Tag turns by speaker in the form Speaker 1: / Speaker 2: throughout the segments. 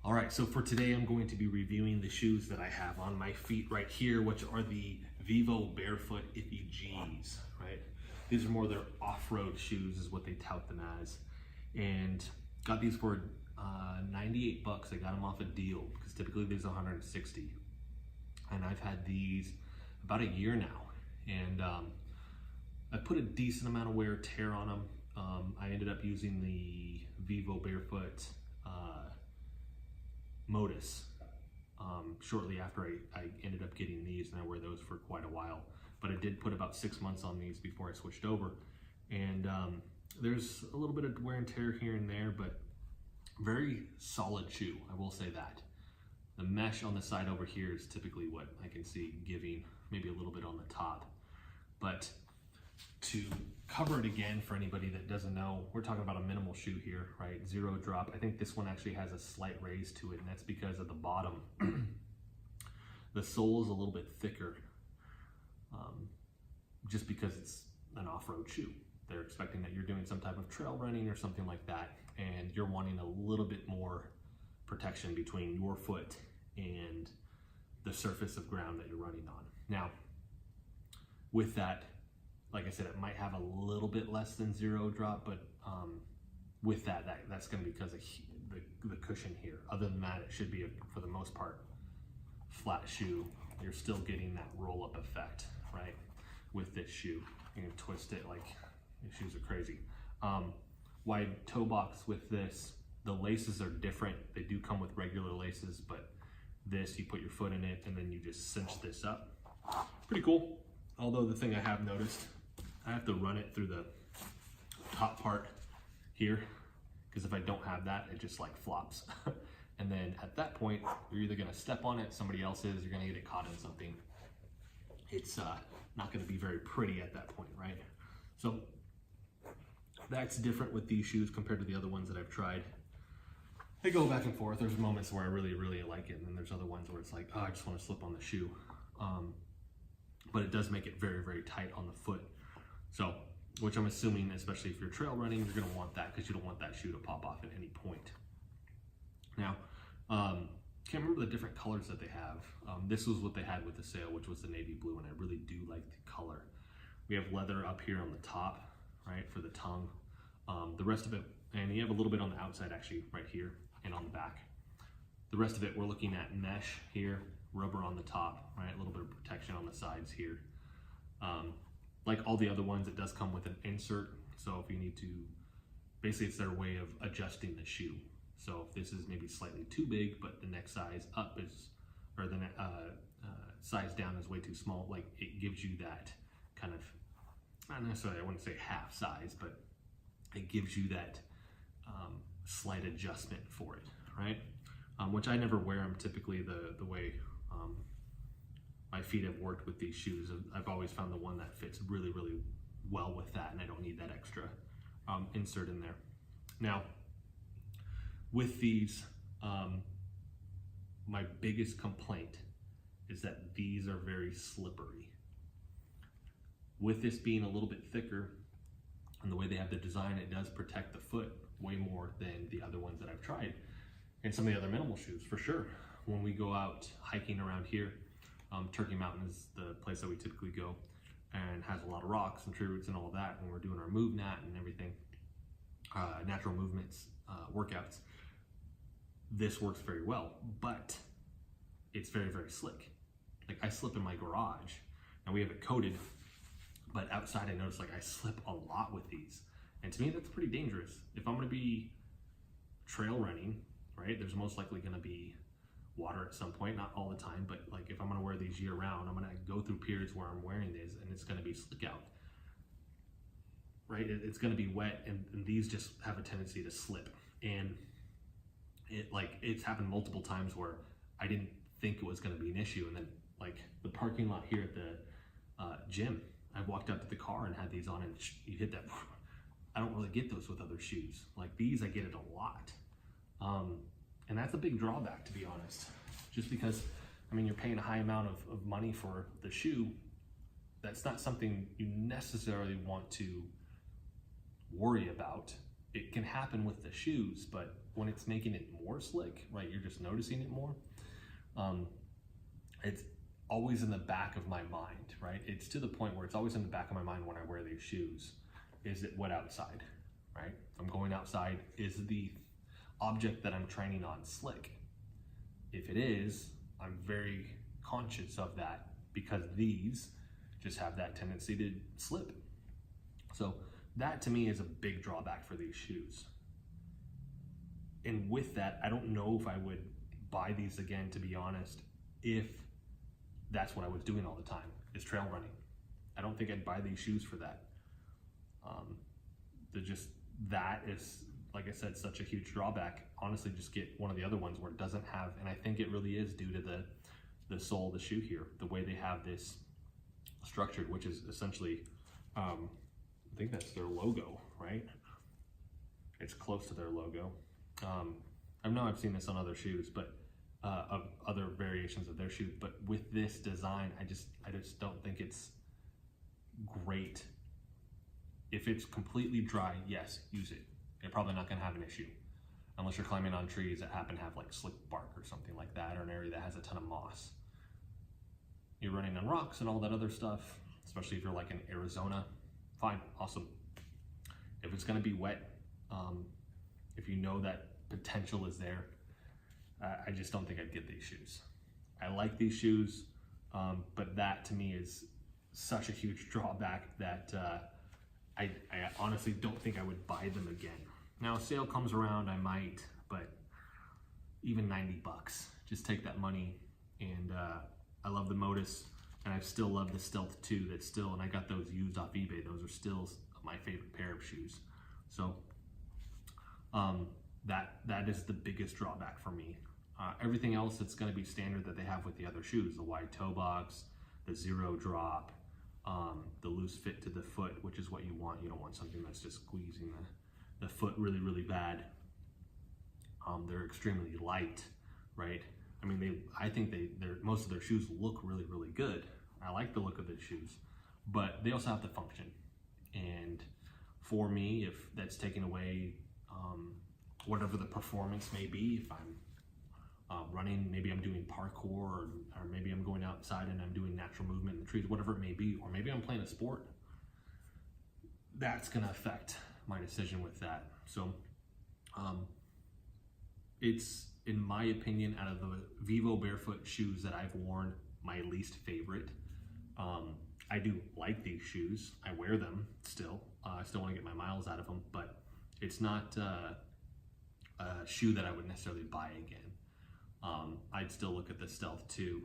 Speaker 1: All right, so for today, I'm going to be reviewing the shoes that I have on my feet right here, which are the Vivobarefoot Iffy Gs, right? These are more their off-road shoes is what they tout them as. And got these for 98 bucks. I got them off a deal because typically these are 160. And I've had these about a year now. And I put a decent amount of wear and tear on them. I ended up using the Vivobarefoot Modus shortly after I ended up getting these, and I wear those for quite a while. But I did put about 6 months on these before I switched over. And there's a little bit of wear and tear here and there, but very solid shoe, I will say that. The mesh on the side over here is typically what I can see giving, maybe a little bit on the top. But to cover it again for anybody that doesn't know, we're talking about a minimal shoe here, right? Zero drop. I think this one actually has a slight raise to it, and that's because at the bottom, the sole is a little bit thicker, just because it's an off-road shoe. They're expecting that you're doing some type of trail running or something like that, and you're wanting a little bit more protection between your foot and the surface of ground that you're running on. Now, with that, like I said, it might have a little bit less than zero drop, but with that's going to be because of the cushion here. Other than that, it should be, for the most part, flat shoe. You're still getting that roll-up effect, right? With this shoe, you can twist it like these shoes are crazy. Wide toe box with this. The laces are different. They do come with regular laces, but this, you put your foot in it and then you just cinch this up. Pretty cool. Although the thing I have noticed, I have to run it through the top part here, because if I don't have that, it just like flops. And then at that point, you're either gonna step on it, somebody else is, you're gonna get it caught in something. It's not gonna be very pretty at that point, right? So that's different with these shoes compared to the other ones that I've tried. They go back and forth. There's moments where I really, really like it, and then there's other ones where it's like, oh, I just wanna slip on the shoe. But it does make it very, very tight on the foot. So, which I'm assuming, especially if you're trail running, you're gonna want that because you don't want that shoe to pop off at any point. Now, can't remember the different colors that they have. This was what they had with the sale, which was the navy blue, and I really do like the color. We have leather up here on the top, right, for the tongue. The rest of it, and you have a little bit on the outside actually, right here, and on the back. The rest of it, we're looking at mesh here, rubber on the top, right, a little bit of protection on the sides here. Like all the other ones, it does come with an insert, so if you need to, basically it's their way of adjusting the shoe. So if this is maybe slightly too big, but the next size up is, or the size down is way too small, like it gives you that kind of, not necessarily, I wouldn't say half size, but it gives you that slight adjustment for it, right? Which I never wear them typically the way my feet have worked with these shoes. I've always found the one that fits really, really well with that, and I don't need that extra insert in there. Now, with these, my biggest complaint is that these are very slippery. With this being a little bit thicker, and the way they have the design, it does protect the foot way more than the other ones that I've tried. And some of the other minimal shoes, for sure. When we go out hiking around here, Turkey Mountain is the place that we typically go, and has a lot of rocks and tree roots and all that, and we're doing our move nat and everything, natural movements, workouts. This works very well, but it's very, very slick. Like I slip in my garage, and we have it coated, but outside I notice like I slip a lot with these. And to me, that's pretty dangerous. If I'm gonna be trail running, right, there's most likely gonna be water at some point, not all the time, but like if I'm gonna wear these year round, I'm gonna go through periods where I'm wearing these and it's gonna be slick out, right? It's gonna be wet, and these just have a tendency to slip. And it's happened multiple times where I didn't think it was gonna be an issue, and then like the parking lot here at the gym, I walked out to the car and had these on, and you hit that. I don't really get those with other shoes. Like these, I get it a lot. And that's a big drawback, to be honest, just because, I mean, you're paying a high amount of money for the shoe. That's not something you necessarily want to worry about it can happen with the shoes, but when it's making it more slick, right, you're just noticing it more. It's always in the back of my mind, right? It's to the point where it's always in the back of my mind when I wear these shoes. Is it wet outside, right? If I'm going outside, is the object that I'm training on slick? If it is, I'm very conscious of that because these just have that tendency to slip. So that to me is a big drawback for these shoes. And with that, I don't know if I would buy these again, to be honest, if that's what I was doing all the time, is trail running. I don't think I'd buy these shoes for that. That is, like I said, such a huge drawback. Honestly, just get one of the other ones where it doesn't have, and I think it really is due to the sole of the shoe here, the way they have this structured, which is essentially, I think that's their logo, right? It's close to their logo. I know I've seen this on other shoes, but of other variations of their shoe, but with this design, I just don't think it's great. If it's completely dry, yes, use it. You're probably not gonna have an issue, unless you're climbing on trees that happen to have like slick bark or something like that, or an area that has a ton of moss. You're running on rocks and all that other stuff, especially if you're like in Arizona, fine, awesome. If it's gonna be wet, if you know that potential is there, I just don't think I'd get these shoes. I like these shoes, but that to me is such a huge drawback that I honestly don't think I would buy them again. Now, a sale comes around, I might, but even 90 bucks, just take that money. And I love the Modus, and I still love the Stealth 2. That's still, and I got those used off eBay. Those are still my favorite pair of shoes. So that is the biggest drawback for me. Everything else, it's going to be standard that they have with the other shoes: the wide toe box, the zero drop, the loose fit to the foot, which is what you want. You don't want something that's just squeezing the foot really, really bad. They're extremely light, right? I mean, I think most of their shoes look really, really good. I like the look of the shoes, but they also have to function. And for me, if that's taking away whatever the performance may be, if I'm running, maybe I'm doing parkour, or maybe I'm going outside and I'm doing natural movement in the trees, whatever it may be, or maybe I'm playing a sport, that's gonna affect my decision with that. So it's, in my opinion, out of the Vivobarefoot shoes that I've worn, my least favorite. I do like these shoes. I wear them still. I still want to get my miles out of them, but it's not a shoe that I would necessarily buy again. I'd still look at the Stealth 2,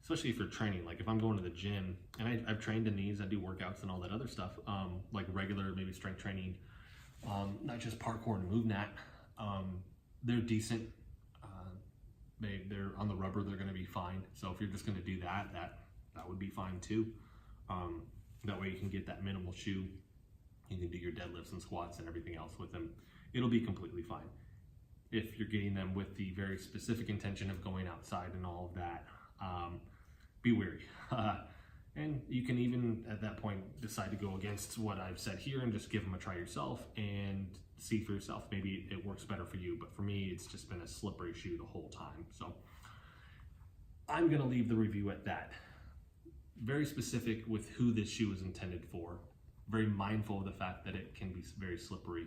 Speaker 1: especially if you're training. Like if I'm going to the gym, and I've trained in these, I do workouts and all that other stuff, like regular, maybe strength training, not just parkour and MoveNat. They're decent. They're on the rubber, they're gonna be fine. So if you're just gonna do that would be fine too. That way you can get that minimal shoe. You can do your deadlifts and squats and everything else with them. It'll be completely fine. If you're getting them with the very specific intention of going outside and all of that, be wary. And you can even at that point decide to go against what I've said here and just give them a try yourself and see for yourself. Maybe it works better for you, but for me, it's just been a slippery shoe the whole time. So I'm gonna leave the review at that. Very specific with who this shoe is intended for. Very mindful of the fact that it can be very slippery.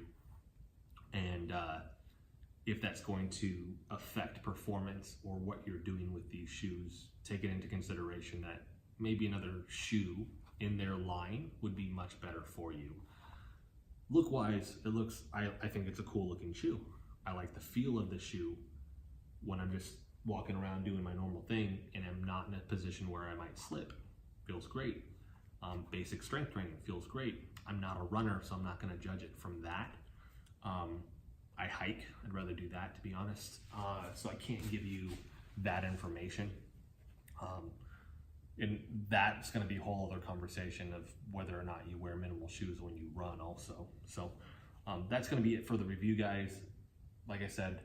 Speaker 1: And if that's going to affect performance or what you're doing with these shoes, take it into consideration that maybe another shoe in their line would be much better for you. Look wise, I think it's a cool looking shoe. I like the feel of the shoe when I'm just walking around doing my normal thing and I'm not in a position where I might slip. Feels great. Basic strength training feels great. I'm not a runner, so I'm not gonna judge it from that. I hike, I'd rather do that, to be honest. So I can't give you that information. And that's gonna be a whole other conversation of whether or not you wear minimal shoes when you run also. So that's gonna be it for the review, guys. Like I said,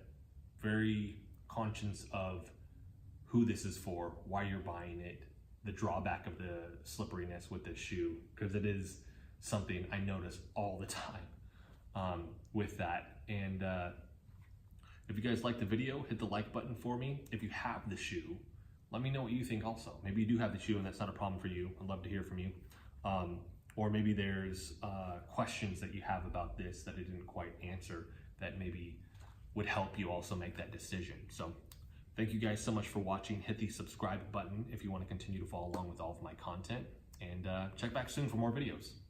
Speaker 1: very conscious of who this is for, why you're buying it, the drawback of the slipperiness with this shoe, because it is something I notice all the time. with that. And if you guys like the video, hit the like button for me. If you have the shoe, let me know what you think also. Maybe you do have the shoe and that's not a problem for you. I'd love to hear from you. Or maybe there's questions that you have about this that I didn't quite answer that maybe would help you also make that decision. So thank you guys so much for watching. Hit the subscribe button if you want to continue to follow along with all of my content, and check back soon for more videos.